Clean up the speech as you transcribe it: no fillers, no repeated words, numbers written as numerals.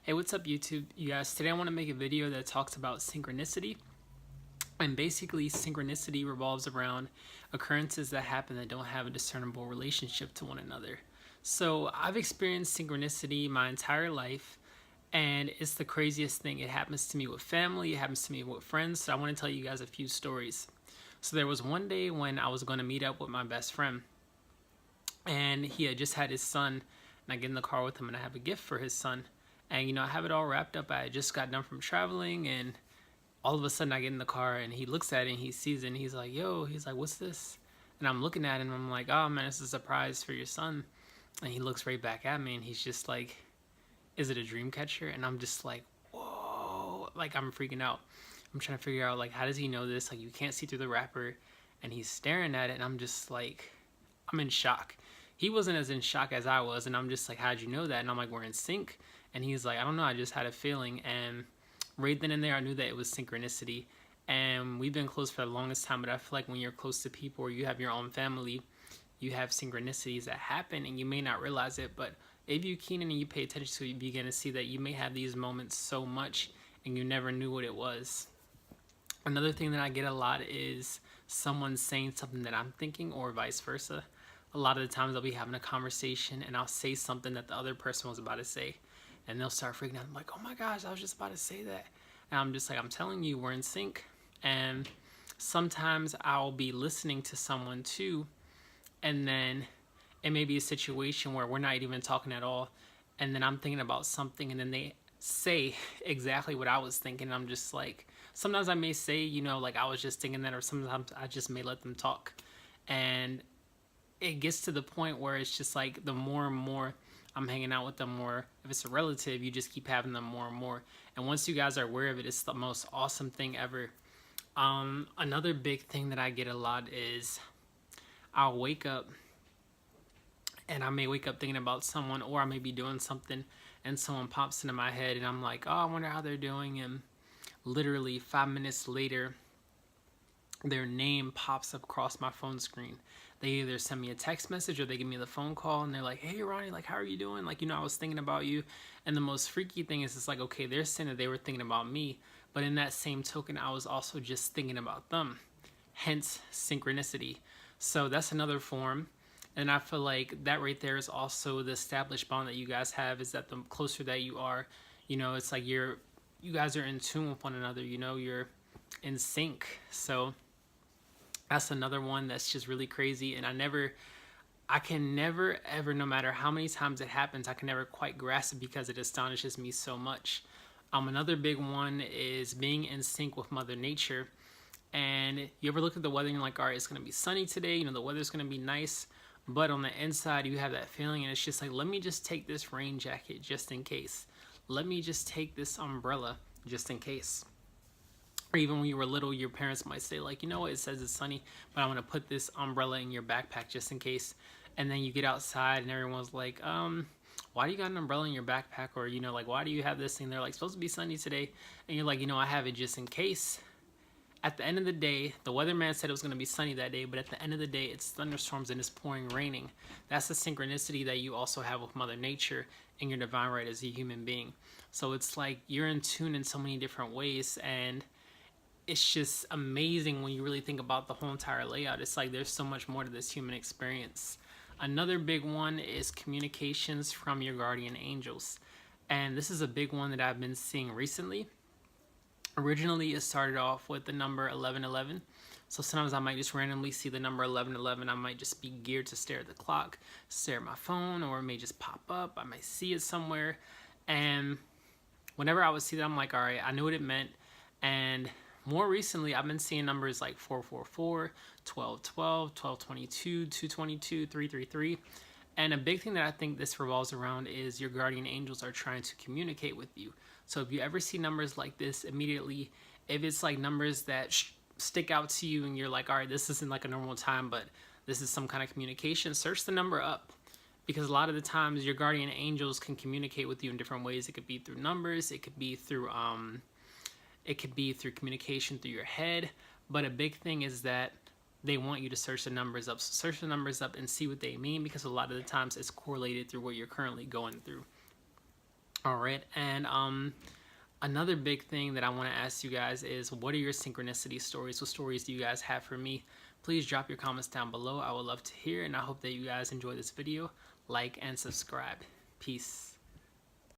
Hey, what's up YouTube? You guys, today I want to make a video that talks about synchronicity. And basically, synchronicity revolves around occurrences that happen that don't have a discernible relationship to one another. So I've experienced synchronicity my entire life, and it's the craziest thing. It happens to me with family, it happens to me with friends. So I want to tell you guys a few stories. So there was one day when I was going to meet up with my best friend, and he had just had his son, and I get in the car with him and I have a gift for his son. And I have it all wrapped up. I just got done from traveling, and all of a sudden I get in the car and he looks at it and he sees it and he's like, yo, he's like, what's this? And I'm looking at it and I'm like, oh man, it's a surprise for your son. And he looks right back at me and he's just like, is it a dream catcher? And I'm just like, whoa, like I'm freaking out. I'm trying to figure out, like, how does he know this? Like, you can't see through the wrapper. And he's staring at it and I'm just like, I'm in shock. He wasn't as in shock as I was, and I'm just like, how'd you know that? And I'm like, we're in sync. And he's like, I don't know, I just had a feeling. And right then and there, I knew that it was synchronicity. And we've been close for the longest time, but I feel like when you're close to people or you have your own family, you have synchronicities that happen and you may not realize it, but if you keen in and you pay attention to it, you begin to see that you may have these moments so much and you never knew what it was. Another thing that I get a lot is someone saying something that I'm thinking, or vice versa. A lot of the times I'll be having a conversation and I'll say something that the other person was about to say, and they'll start freaking out. I'm like, oh my gosh, I was just about to say that. And I'm just like, I'm telling you, we're in sync. And sometimes I'll be listening to someone too, and then it may be a situation where we're not even talking at all, and then I'm thinking about something and then they say exactly what I was thinking. I'm just like, sometimes I may say, like I was just thinking that, or sometimes I just may let them talk. And it gets to the point where it's just like the more and more I'm hanging out with them, or if it's a relative, you just keep having them more and more. And once you guys are aware of it, it's the most awesome thing ever. Another big thing that I get a lot is I'll wake up and I may wake up thinking about someone, or I may be doing something and someone pops into my head and I'm like, oh, I wonder how they're doing. And literally 5 minutes later, their name pops up across my phone screen. They either send me a text message or they give me the phone call and they're like, hey Ronnie, like, how are you doing? Like, I was thinking about you. And the most freaky thing is, it's like, okay, they're saying that they were thinking about me, but in that same token, I was also just thinking about them. Hence synchronicity. So that's another form. And I feel like that right there is also the established bond that you guys have, is that the closer that you are, it's like you guys are in tune with one another, you're in sync. So that's another one that's just really crazy. And I can never ever, no matter how many times it happens, I can never quite grasp it because it astonishes me so much. Another big one is being in sync with Mother Nature. And you ever look at the weather and you're like, all right, it's going to be sunny today, the weather's going to be nice. But on the inside, you have that feeling, and it's just like, let me just take this rain jacket just in case. Let me just take this umbrella just in case. Or even when you were little, your parents might say, like, you know what, it says it's sunny, but I'm going to put this umbrella in your backpack just in case. And then you get outside and everyone's like, why do you got an umbrella in your backpack? Or, like, why do you have this thing? They're like, supposed to be sunny today. And you're like, I have it just in case. At the end of the day, the weatherman said it was going to be sunny that day, but at the end of the day, it's thunderstorms and it's pouring raining. That's the synchronicity that you also have with Mother Nature and your divine right as a human being. So it's like you're in tune in so many different ways, and it's just amazing when you really think about the whole entire layout. It's like there's so much more to this human experience. Another big one is communications from your guardian angels. And this is a big one that I've been seeing recently. Originally, it started off with the number 1111. So sometimes I might just randomly see the number 1111. I might just be geared to stare at the clock, stare at my phone, or it may just pop up. I might see it somewhere. And whenever I would see that, I'm like, all right, I knew what it meant. And more recently, I've been seeing numbers like 444, 1212, 1222, 222, 333. And a big thing that I think this revolves around is your guardian angels are trying to communicate with you. So if you ever see numbers like this, immediately, if it's like numbers that stick out to you and you're like, all right, this isn't like a normal time, but this is some kind of communication, search the number up. Because a lot of the times your guardian angels can communicate with you in different ways. It could be through numbers, it could be through communication through your head. But a big thing is that they want you to search the numbers up. So search the numbers up and see what they mean, because a lot of the times it's correlated through what you're currently going through. All right, and another big thing that I want to ask you guys is, what are your synchronicity stories? What stories do you guys have for me? Please drop your comments down below. I would love to hear, and I hope that you guys enjoy this video. Like and subscribe. Peace.